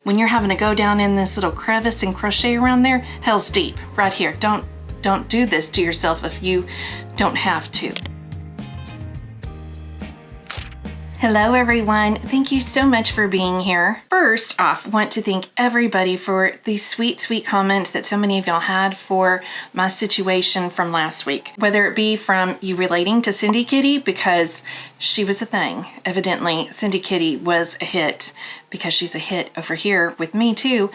when you're having to go down in this little crevice and crochet around there, hell's deep, right here. Don't do this to yourself if you don't have to. Hello everyone, thank you so much for being here. First off, want to thank everybody for these sweet comments that so many of y'all had for my situation from last week. Whether it be from you relating to Cindy Kitty because she was a thing. Evidently, Cindy Kitty was a hit because she's a hit over here with me too.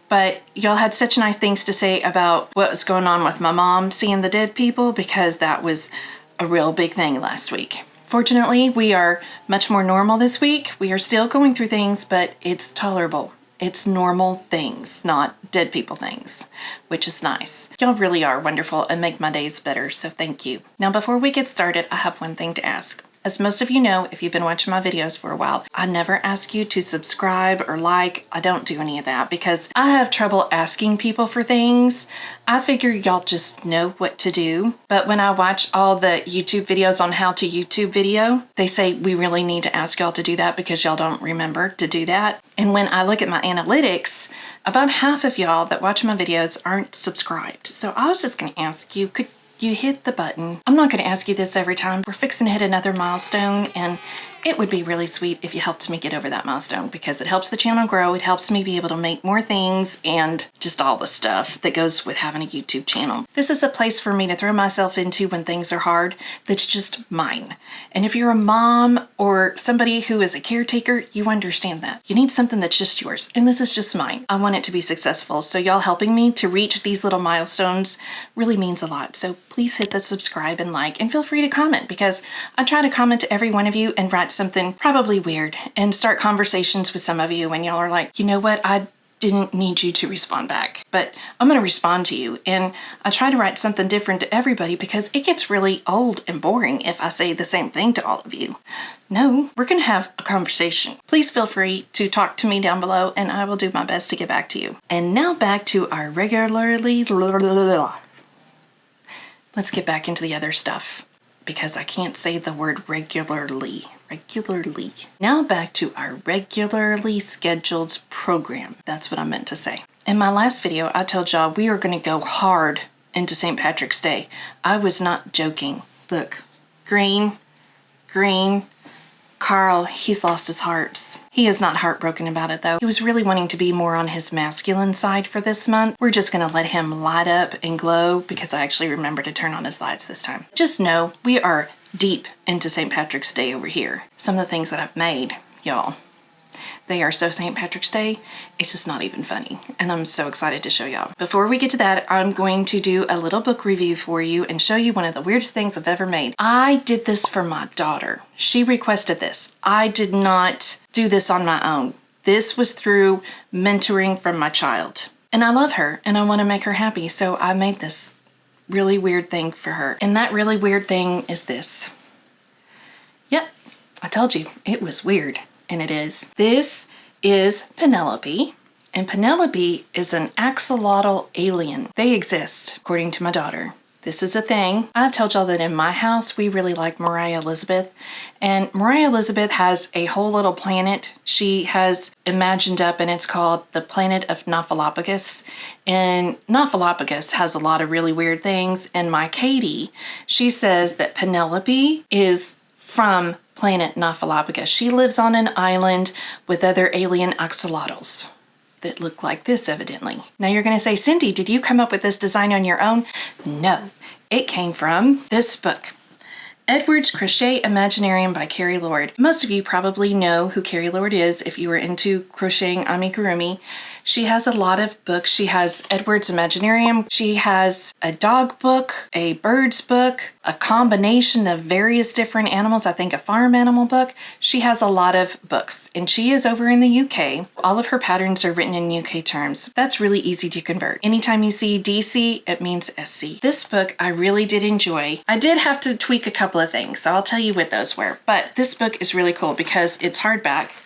But y'all had such nice things to say about what was going on with my mom seeing the dead people because that was a real big thing last week. Fortunately, we are much more normal this week. We are still going through things, but it's tolerable. It's normal things, not dead people things, which is nice. Y'all really are wonderful and make my days better, so thank you. Now, before we get started, I have one thing to ask. As most of you know, if you've been watching my videos for a while, I never ask you to subscribe or like. I don't do any of that because I have trouble asking people for things. I figure y'all just know what to do. But when I watch all the YouTube videos on how to YouTube video, they say we really need to ask y'all to do that because y'all don't remember to do that. And when I look at my analytics, about half of y'all that watch my videos aren't subscribed. So I was just gonna ask you, could you hit the button? I'm not going to ask you this every time. We're fixing to hit another milestone, and it would be really sweet if you helped me get over that milestone because it helps the channel grow. It helps me be able to make more things and just all the stuff that goes with having a YouTube channel. This is a place for me to throw myself into when things are hard that's just mine. And if you're a mom or somebody who is a caretaker, you understand that. You need something that's just yours, and this is just mine. I want it to be successful, so y'all helping me to reach these little milestones really means a lot. So please hit that subscribe and like, and feel free to comment because I try to comment to every one of you and write something probably weird and start conversations with some of you and y'all are like, you know what, I didn't need you to respond back, but I'm going to respond to you. And I try to write something different to everybody because it gets really old and boring if I say the same thing to all of you. No, we're going to have a conversation. Please feel free to talk to me down below and I will do my best to get back to you. And now back to our regularly... Let's get back into the other stuff because I can't say the word regularly. Now back to our regularly scheduled program. That's what I meant to say. In my last video, I told y'all we are going to go hard into St. Patrick's Day. I was not joking. Look, green. Carl, he's lost his hearts. He is not heartbroken about it though. He was really wanting to be more on his masculine side for this month. We're just gonna let him light up and glow because I actually remember to turn on his lights this time. Just know we are deep into St. Patrick's Day over here. Some of the things that I've made, y'all, they are so St. Patrick's Day, it's just not even funny. And I'm so excited to show y'all. Before we get to that, I'm going to do a little book review for you and show you one of the weirdest things I've ever made. I did this for my daughter. She requested this. I did not do this on my own. This was through mentoring from my child. And I love her and I want to make her happy. So I made this really weird thing for her. And that really weird thing is this. Yep, I told you it was weird. And it is. This is Penelope, and Penelope is an axolotl alien. They exist, according to my daughter. This is a thing. I've told y'all that in my house, we really like Mariah Elizabeth, and Mariah Elizabeth has a whole little planet she has imagined up, and it's called the planet of Nophalophagus, and Nophalophagus has a lot of really weird things, and my Katie, she says that Penelope is from planet Nophalophagus. She lives on an island with other alien axolotls that look like this, evidently. Now you're going to say, Cindy, did you come up with this design on your own? No, it came from this book. Edward's Crochet Imaginarium by Kerry Lord. Most of you probably know who Kerry Lord is if you are into crocheting amigurumi. She has a lot of books. She has Edward's Imaginarium. She has a dog book, a birds book, a combination of various different animals. I think a farm animal book. She has a lot of books and she is over in the UK. All of her patterns are written in UK terms. That's really easy to convert. Anytime you see DC, it means SC. This book I really did enjoy. I did have to tweak a couple of things, so I'll tell you what those were. But this book is really cool because it's hardback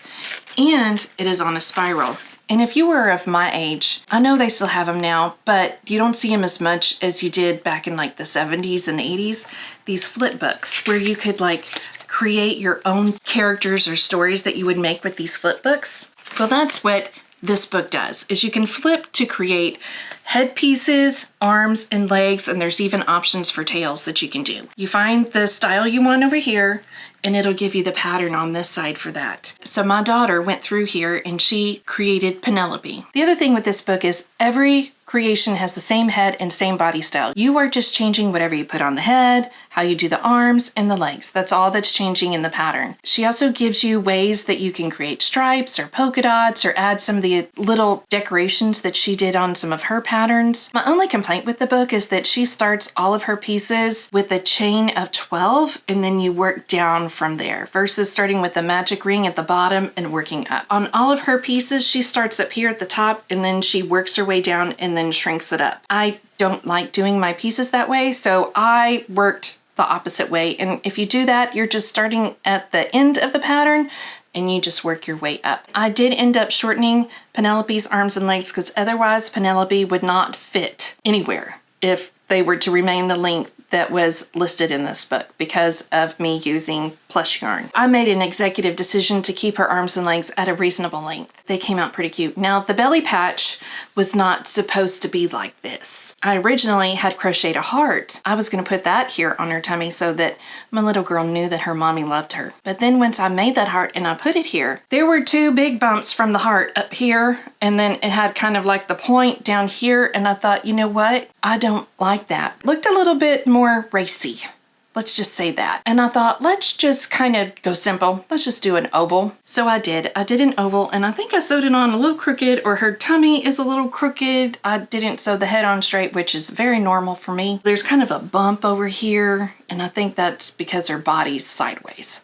and it is on a spiral. And if you were of my age, I know they still have them now, but you don't see them as much as you did back in like the 70s and 80s. These flip books where you could like create your own characters or stories that you would make with these flip books. Well, that's what this book does is you can flip to create headpieces, arms, and legs, and there's even options for tails that you can do. You find the style you want over here, and it'll give you the pattern on this side for that. So my daughter went through here and she created Penelope. The other thing with this book is every creation has the same head and same body style. You are just changing whatever you put on the head, how you do the arms and the legs. That's all that's changing in the pattern. She also gives you ways that you can create stripes or polka dots or add some of the little decorations that she did on some of her patterns. My only complaint with the book is that she starts all of her pieces with a chain of 12 and then you work down from there versus starting with the magic ring at the bottom and working up. On all of her pieces, she starts up here at the top and then she works her way down and then shrinks it up. I don't like doing my pieces that way, so I worked the opposite way. And if you do that, you're just starting at the end of the pattern and you just work your way up. I did end up shortening Penelope's arms and legs because otherwise Penelope would not fit anywhere if they were to remain the length that was listed in this book because of me using plush yarn. I made an executive decision to keep her arms and legs at a reasonable length. They came out pretty cute. Now the belly patch was not supposed to be like this. I originally had crocheted a heart. I was going to put that here on her tummy so that my little girl knew that her mommy loved her. But then once I made that heart and I put it here, there were two big bumps from the heart up here and then it had kind of like the point down here and I thought, you know what? I don't like that. Looked a little bit more racy. Let's just say that. And I thought, let's just kind of go simple. Let's just do an oval. So I did. I did an oval and I think I sewed it on a little crooked or her tummy is a little crooked. I didn't sew the head on straight, which is very normal for me. There's kind of a bump over here and I think that's because her body's sideways.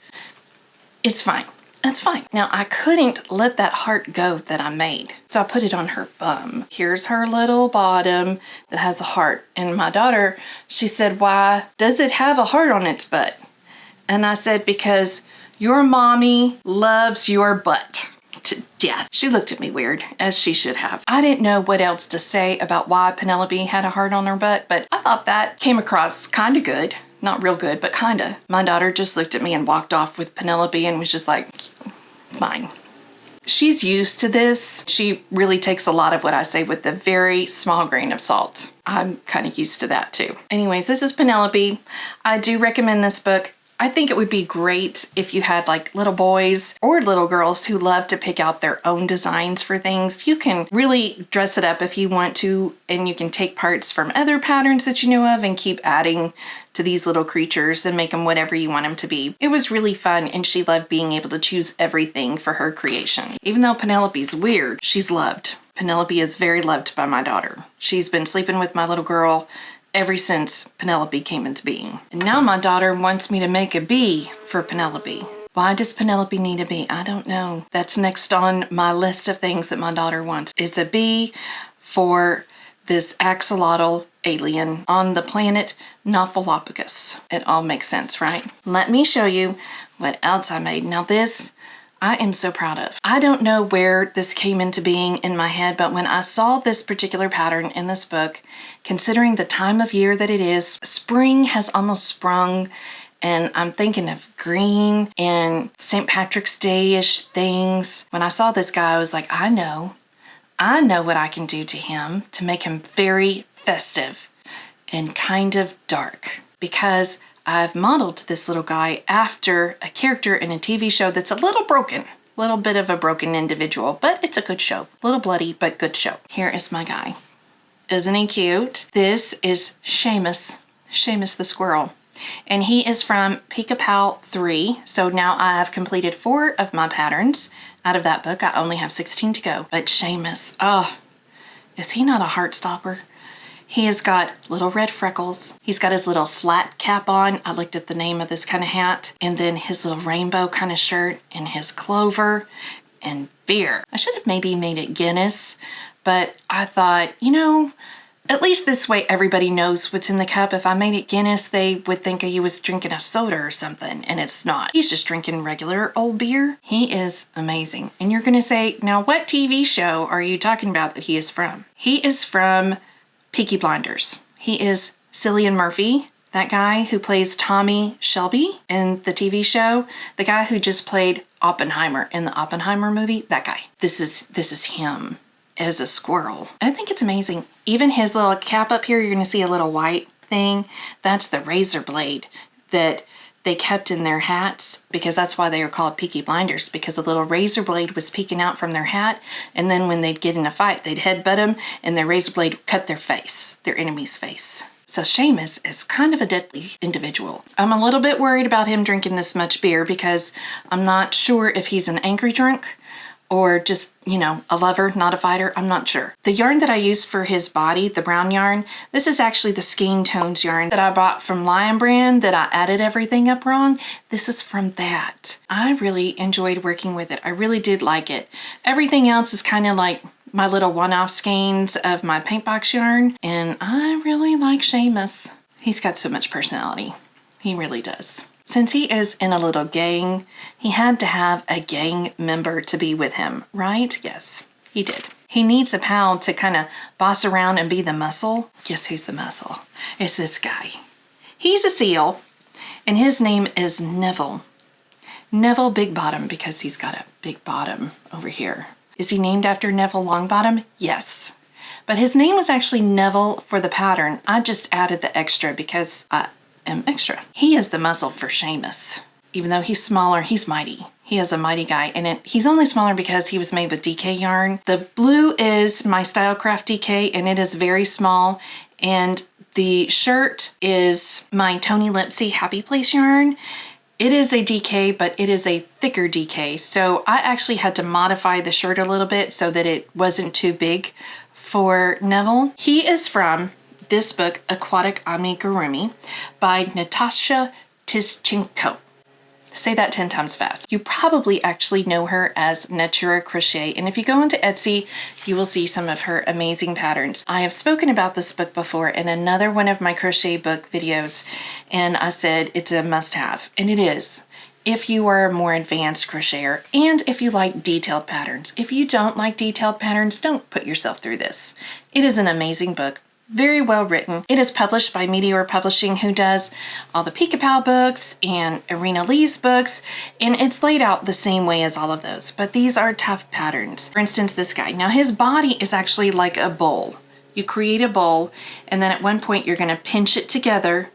It's fine. That's fine. Now I couldn't let that heart go that I made. So I put it on her bum. Here's her little bottom that has a heart. And my daughter, she said, why does it have a heart on its butt? And I said, because your mommy loves your butt to death. She looked at me weird, as she should have. I didn't know what else to say about why Penelope had a heart on her butt, but I thought that came across kind of good. Not real good, but kinda. My daughter just looked at me and walked off with Penelope and was just like, fine. She's used to this. She really takes a lot of what I say with a very small grain of salt. I'm kind of used to that too. Anyways, this is Penelope. I do recommend this book. I think it would be great if you had like little boys or little girls who love to pick out their own designs for things. You can really dress it up if you want to, and you can take parts from other patterns that you know of and keep adding to these little creatures and make them whatever you want them to be. It was really fun and she loved being able to choose everything for her creation. Even though Penelope's weird, she's loved. Penelope is very loved by my daughter. She's been sleeping with my little girl ever since Penelope came into being. And now my daughter wants me to make a bee for Penelope. Why does Penelope need a bee? I don't know. That's next on my list of things that my daughter wants. Is a bee for this axolotl alien on the planet Nauphilopicus. It all makes sense, right? Let me show you what else I made. Now this, I am so proud of. I don't know where this came into being in my head, but when I saw this particular pattern in this book, considering the time of year that it is, spring has almost sprung, and I'm thinking of green and St. Patrick's Day-ish things. When I saw this guy, I was like, I know what I can do to him to make him very festive and kind of dark, because I've modeled this little guy after a character in a TV show that's a little broken, a little bit of a broken individual, but it's a good show. A little bloody, but good show. Here is my guy. Isn't he cute? This is Seamus the squirrel. And he is from Pica Pau 3. So now I have completed 4 of my patterns. Out of that book, I only have 16 to go. But Seamus, oh, is he not a heart stopper? He has got little red freckles. He's got his little flat cap on. I looked at the name of this kind of hat. And then his little rainbow kind of shirt and his Clover and beer. I should have maybe made it Guinness, but I thought, you know, at least this way everybody knows what's in the cup. If I made it Guinness, they would think he was drinking a soda or something, and it's not. He's just drinking regular old beer. He is amazing. And you're gonna say, now what TV show are you talking about that he is from? He is from Peaky Blinders. He is Cillian Murphy, that guy who plays Tommy Shelby in the TV show, the guy who just played Oppenheimer in the Oppenheimer movie. That guy. This is him as a squirrel. I think it's amazing. Even his little cap up here, you're going to see a little white thing. That's the razor blade that they kept in their hats, because that's why they were called Peaky Blinders, because a little razor blade was peeking out from their hat, and then when they'd get in a fight, they'd headbutt them, and their razor blade would cut their face, their enemy's face. So Seamus is kind of a deadly individual. I'm a little bit worried about him drinking this much beer, because I'm not sure if he's an angry drunk or just, you know, a lover, not a fighter. I'm not sure. The yarn that I used for his body, the brown yarn, this is actually the Skein Tones yarn that I bought from Lion Brand that I added everything up wrong. This is from that. I really enjoyed working with it. I really did like it. Everything else is kind of like my little one-off skeins of my paint box yarn, and I really like Seamus. He's got so much personality. He really does. Since he is in a little gang, he had to have a gang member to be with him, right? Yes, he did. He needs a pal to kind of boss around and be the muscle. Guess who's the muscle? It's this guy. He's a seal, and his name is Neville. Neville Big Bottom, because he's got a big bottom over here. Is he named after Neville Longbottom? Yes. But his name was actually Neville for the pattern. I just added the extra because I am extra. He is the muscle for Seamus. Even though he's smaller, he's mighty. He is a mighty guy, and he's only smaller because he was made with DK yarn. The blue is my Stylecraft DK, and it is very small. And the shirt is my Tony Lipsy Happy Place yarn. It is a DK, but it is a thicker DK. So I actually had to modify the shirt a little bit so that it wasn't too big for Neville. He is from this book, Aquatic Amigurumi, by Natasha Tischenko. Say that 10 times fast. You probably actually know her as Natura Crochet, and if you go into Etsy, you will see some of her amazing patterns. I have spoken about this book before in another one of my crochet book videos, and I said it's a must-have, and it is. If you are a more advanced crocheter, and if you like detailed patterns. If you don't like detailed patterns, don't put yourself through this. It is an amazing book. Very well written. It is published by Meteor Publishing, who does all the Pica Pau books and Irina Lee's books, and it's laid out the same way as all of those, but these are tough patterns. For instance, this guy. Now his body is actually like a bowl. You create a bowl, and then at one point you're going to pinch it together.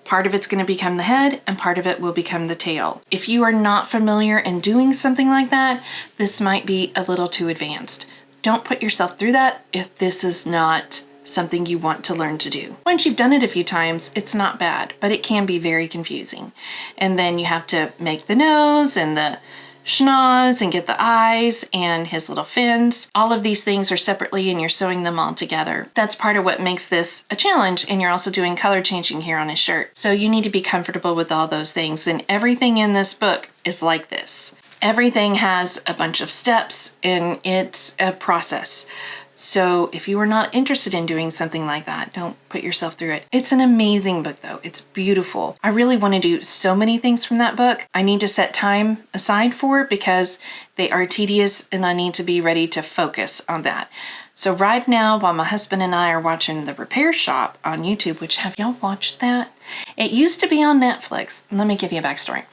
Part of it's going to become the head, and part of it will become the tail. If you are not familiar in doing something like that, this might be a little too advanced. Don't put yourself through that if this is not something you want to learn to do. Once you've done it a few times, it's not bad, but it can be very confusing. And then you have to make the nose and the schnoz and get the eyes and his little fins. All of these things are separately, and you're sewing them all together. That's part of what makes this a challenge, and you're also doing color changing here on his shirt. So you need to be comfortable with all those things, and everything in this book is like this. Everything has a bunch of steps, and it's a process. So if you are not interested in doing something like that, don't put yourself through it. It's an amazing book though. It's beautiful. I really want to do so many things from that book. I need to set time aside for it because they are tedious, and I need to be ready to focus on that. So right now, while my husband and I are watching The Repair Shop on YouTube, which, have y'all watched that? It used to be on Netflix. Let me give you a backstory.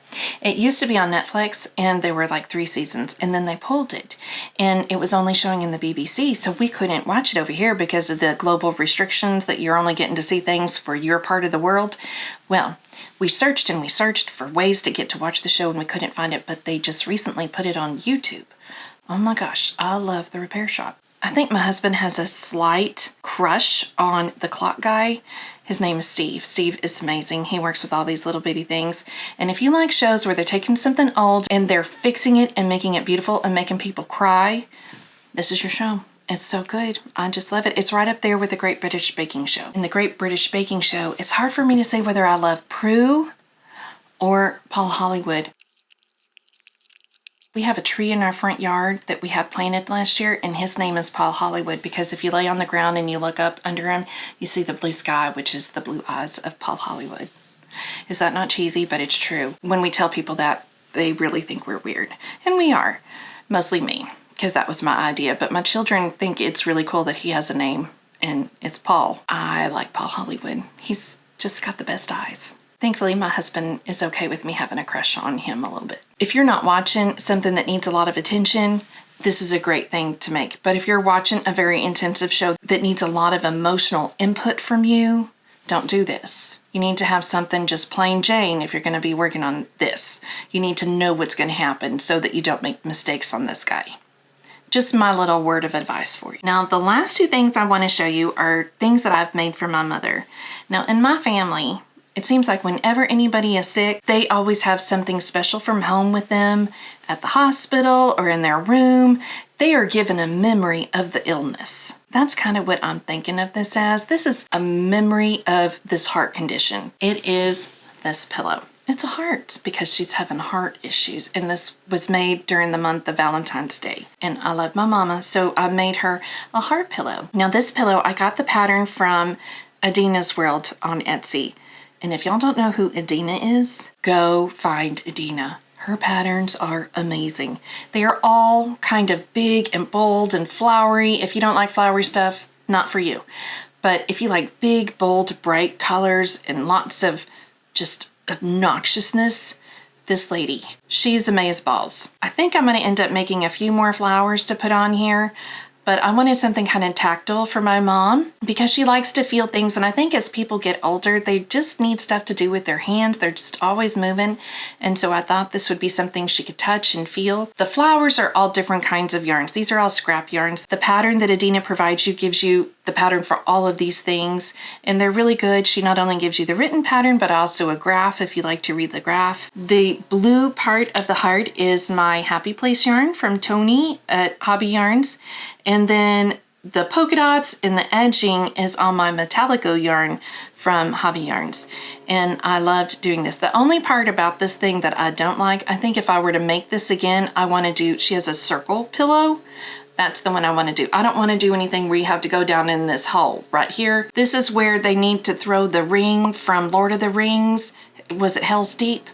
It used to be on Netflix, and there were like 3 seasons, and then they pulled it, and it was only showing in the BBC, so we couldn't watch it over here because of the global restrictions that you're only getting to see things for your part of the world. Well, we searched and we searched for ways to get to watch the show, and we couldn't find it, but they just recently put it on YouTube. Oh my gosh, I love The Repair Shop. I think my husband has a slight crush on the clock guy. His name is Steve. Steve is amazing. He works with all these little bitty things. And if you like shows where they're taking something old and they're fixing it and making it beautiful and making people cry, this is your show. It's so good. I just love it. It's right up there with the Great British Baking Show. In the Great British Baking Show, it's hard for me to say whether I love Prue or Paul Hollywood. We have a tree in our front yard that we had planted last year, and his name is Paul Hollywood because if you lay on the ground and you look up under him, you see the blue sky, which is the blue eyes of Paul Hollywood. Is that not cheesy? But it's true. When we tell people that, they really think we're weird. And we are. Mostly me, because that was my idea. But my children think it's really cool that he has a name, and it's Paul. I like Paul Hollywood. He's just got the best eyes. Thankfully, my husband is okay with me having a crush on him a little bit. If you're not watching something that needs a lot of attention, this is a great thing to make. But if you're watching a very intensive show that needs a lot of emotional input from you, don't do this. You need to have something just plain Jane if you're going to be working on this. You need to know what's going to happen so that you don't make mistakes on this guy. Just my little word of advice for you. Now, the last two things I want to show you are things that I've made for my mother. Now, in my family, it seems like whenever anybody is sick, they always have something special from home with them at the hospital or in their room. They are given a memory of the illness. That's kind of what I'm thinking of this as. This is a memory of this heart condition. It is this pillow. It's a heart because she's having heart issues, and this was made during the month of Valentine's Day. And I love my mama, so I made her a heart pillow. Now this pillow, I got the pattern from Adinda's World on Etsy. And if y'all don't know who Adinda is, go find Adinda. Her patterns are amazing. They are all kind of big and bold and flowery. If you don't like flowery stuff, not for you. But if you like big, bold, bright colors and lots of just obnoxiousness, this lady, she's amazeballs. I think I'm going to end up making a few more flowers to put on here, but I wanted something kind of tactile for my mom because she likes to feel things, and I think as people get older, they just need stuff to do with their hands. They're just always moving, and so I thought this would be something she could touch and feel. The flowers are all different kinds of yarns. These are all scrap yarns. The pattern that Adinda provides you gives you the pattern for all of these things, and they're really good. She not only gives you the written pattern, but also a graph if you like to read the graph. The blue part of the heart is my Happy Place yarn from Tony at Hobby Yarns, and then the polka dots and the edging is on my Metallico yarn from Hobby Yarns. And I loved doing this. The only part about this thing that I don't like, I think if I were to make this again, I want to do, she has a circle pillow. That's the one I want to do. I don't want to do anything where you have to go down in this hole right here. This is where they need to throw the ring from Lord of the Rings. Was it Hell's Deep?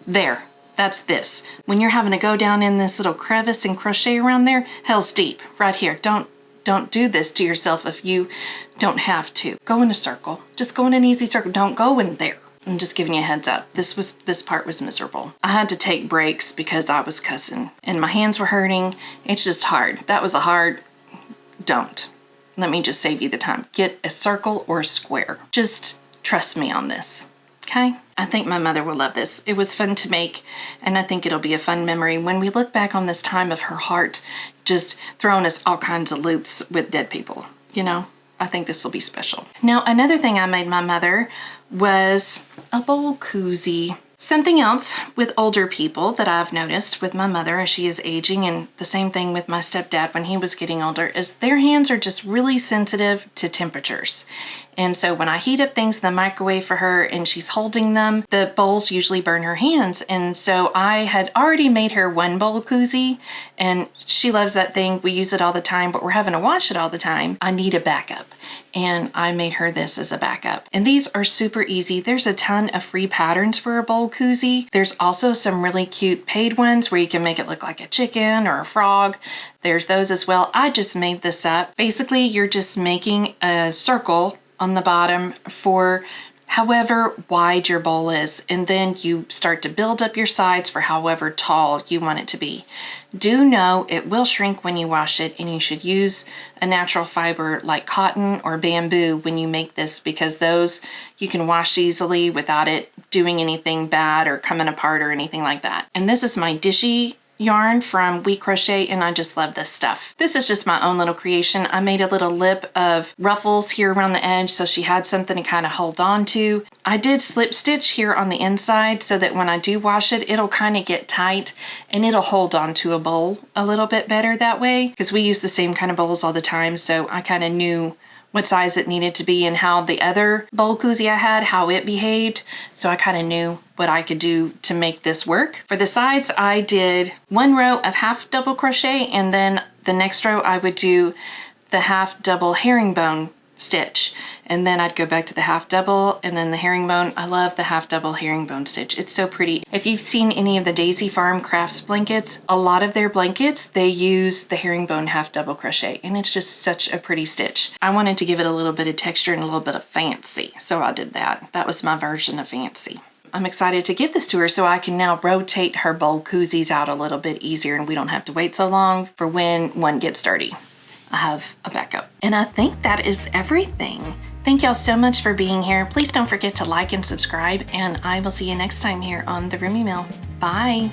There. That's this. When you're having to go down in this little crevice and crochet around there, Hell's Deep, right here. Don't do this to yourself if you don't have to. Go in a circle. Just go in an easy circle. Don't go in there. I'm just giving you a heads up. This part was miserable. I had to take breaks because I was cussing and my hands were hurting. It's just hard. That was a hard, don't. Let me just save you the time. Get a circle or a square. Just trust me on this. Okay? I think my mother will love this. It was fun to make, and I think it'll be a fun memory when we look back on this time of her heart just throwing us all kinds of loops with dead people. You know, I think this will be special. Now, another thing I made my mother was a bowl koozie. Something else with older people that I've noticed with my mother as she is aging, and the same thing with my stepdad when he was getting older, is their hands are just really sensitive to temperatures. And so when I heat up things in the microwave for her and she's holding them, the bowls usually burn her hands. And so I had already made her one bowl koozie, and she loves that thing. We use it all the time, but we're having to wash it all the time. I need a backup. And I made her this as a backup. And these are super easy. There's a ton of free patterns for a bowl koozie. There's also some really cute paid ones where you can make it look like a chicken or a frog. There's those as well. I just made this up. Basically, you're just making a circle on the bottom for however wide your bowl is, and then you start to build up your sides for however tall you want it to be. Do know it will shrink when you wash it, and you should use a natural fiber like cotton or bamboo when you make this, because those you can wash easily without it doing anything bad or coming apart or anything like that. And this is my Dishy yarn from We Crochet, and I just love this stuff. This is just my own little creation. I made a little lip of ruffles here around the edge so she had something to kind of hold on to. I did slip stitch here on the inside so that when I do wash it, it'll kind of get tight and it'll hold on to a bowl a little bit better that way, because we use the same kind of bowls all the time, so I kind of knew what size it needed to be and how the other bowl koozie I had, how it behaved. So I kind of knew what I could do to make this work. For the sides, I did one row of half double crochet, and then the next row I would do the half double herringbone stitch. And then I'd go back to the half double and then the herringbone. I love the half double herringbone stitch. It's so pretty. If you've seen any of the Daisy Farm Crafts blankets, a lot of their blankets, they use the herringbone half double crochet, and it's just such a pretty stitch. I wanted to give it a little bit of texture and a little bit of fancy, so I did that. That was my version of fancy. I'm excited to give this to her so I can now rotate her bowl koozies out a little bit easier and we don't have to wait so long for when one gets dirty. I have a backup. And I think that is everything. Thank y'all so much for being here. Please don't forget to like and subscribe, and I will see you next time here on the Rumi Mill. Bye.